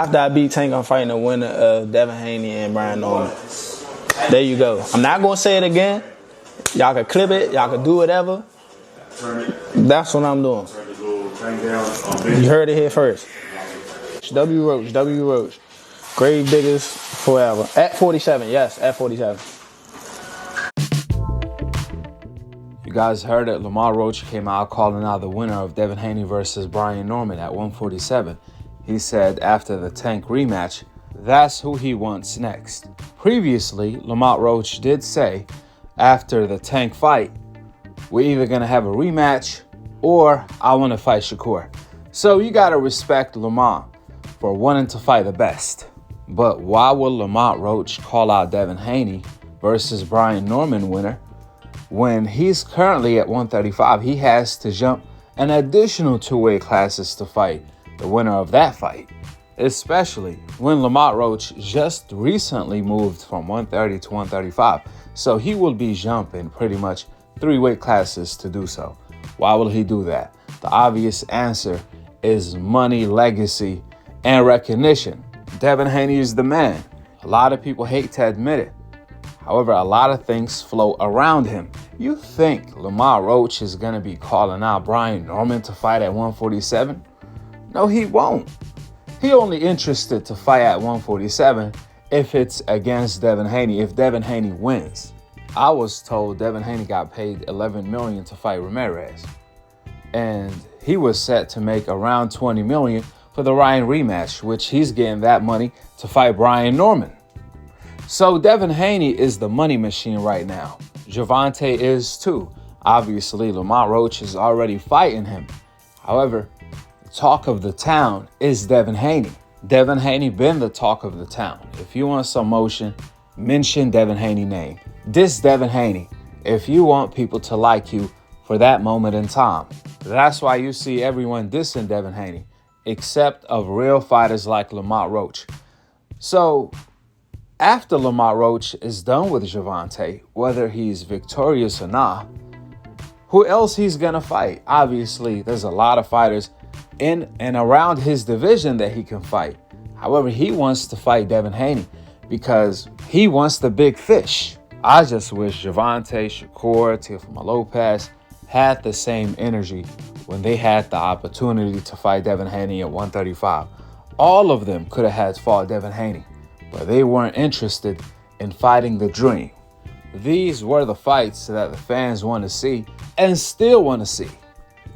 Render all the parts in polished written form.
After I beat Tank, I'm fighting the winner of Devin Haney and Brian Norman. There you go. I'm not going to say it again. Y'all can clip it. Y'all can do whatever. That's what I'm doing. You heard it here first. W. Roach. Grave diggers forever. At 47. Yes, at 47. You guys heard it. Lamont Roach came out calling out the winner of Devin Haney versus Brian Norman at 147. He said after the Tank rematch, that's who he wants next. Previously, Lamont Roach did say after the Tank fight, we're either going to have a rematch or I want to fight Shakur. So you got to respect Lamont for wanting to fight the best. But why would Lamont Roach call out Devin Haney versus Brian Norman winner when he's currently at 135? He has to jump an additional 2 weight classes to fight the winner of that fight, especially when Lamont Roach just recently moved from 130 to 135. So he will be jumping pretty much 3 weight classes to do so. Why will he do that? The obvious answer is money, legacy, and recognition. Devin Haney is the man. A lot of people hate to admit it. However, a lot of things float around him. You think Lamont Roach is going to be calling out Brian Norman to fight at 147? No, he won't. He only interested to fight at 147 if it's against Devin Haney, if Devin Haney wins. I was told Devin Haney got paid $11 million to fight Ramirez. And he was set to make around $20 million for the Ryan rematch, which he's getting that money to fight Brian Norman. So Devin Haney is the money machine right now. Gervonta is too. Obviously, Lamont Roach is already fighting him. However, the talk of the town is Devin Haney. Devin Haney been the talk of the town. If you want some motion, mention Devin Haney name. Diss Devin Haney if you want people to like you for that moment in time. That's why you see everyone dissing Devin Haney, except of real fighters like Lamont Roach. So after Lamont Roach is done with Gervonta, whether he's victorious or not, who else he's going to fight? Obviously, there's a lot of fighters in and around his division that he can fight. However, he wants to fight Devin Haney because he wants the big fish. I just wish Gervonta, Shakur, Teofimo Lopez had the same energy when they had the opportunity to fight Devin Haney at 135. All of them could have had fought Devin Haney, but they weren't interested in fighting the dream. These were the fights that the fans want to see and still want to see.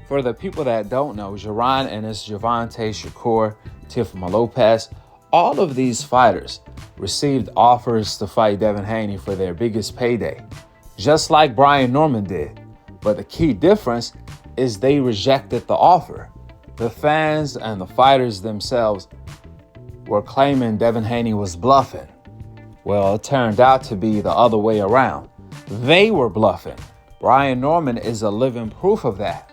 For the people that don't know, Jaron Ennis, Gervonta, Shakur, Teofimo Lopez, all of these fighters received offers to fight Devin Haney for their biggest payday, just like Brian Norman did. But the key difference is they rejected the offer. The fans and the fighters themselves were claiming Devin Haney was bluffing. Well, it turned out to be the other way around. They were bluffing. Brian Norman is a living proof of that.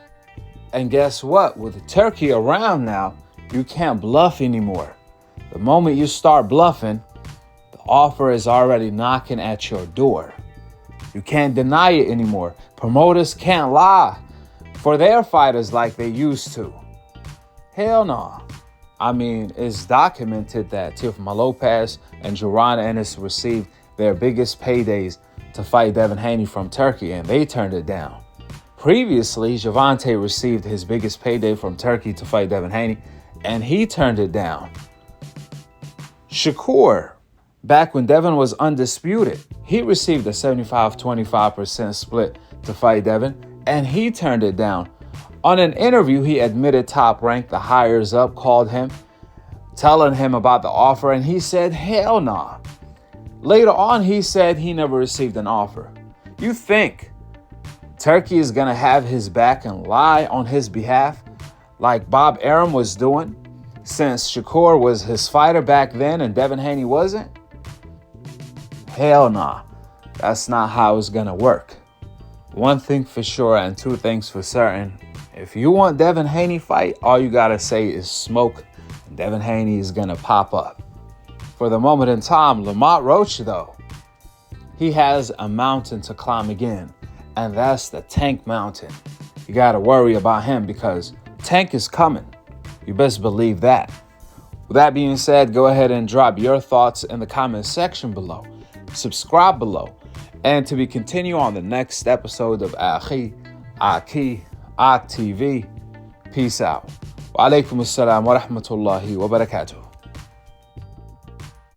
And guess what? With Turkey around now, you can't bluff anymore. The moment you start bluffing, the offer is already knocking at your door. You can't deny it anymore. Promoters can't lie for their fighters like they used to. Hell no. I mean, it's documented that Teofimo Lopez and Jaron Ennis received their biggest paydays to fight Devin Haney from Turkey, and they turned it down. Previously, Gervonta received his biggest payday from Turkey to fight Devin Haney, and he turned it down. Shakur, back when Devin was undisputed, he received a 75-25% split to fight Devin, and he turned it down. On an interview, he admitted Top Rank, the hires up, called him, telling him about the offer, and he said, hell nah. Later on, he said he never received an offer. You think Turkey is going to have his back and lie on his behalf like Bob Arum was doing since Shakur was his fighter back then and Devin Haney wasn't? Hell nah. That's not how it's going to work. One thing for sure and two things for certain. If you want Devin Haney fight, all you got to say is smoke. And Devin Haney is going to pop up. For the moment in time, Lamont Roach, though, he has a mountain to climb again. And that's the Tank Mountain. You got to worry about him because Tank is coming. You best believe that. With that being said, go ahead and drop your thoughts in the comment section below. Subscribe below. And to be continued on the next episode of Akhi, TV. Peace out. Wa alaikum assalam wa rahmatullahi wa barakatuh.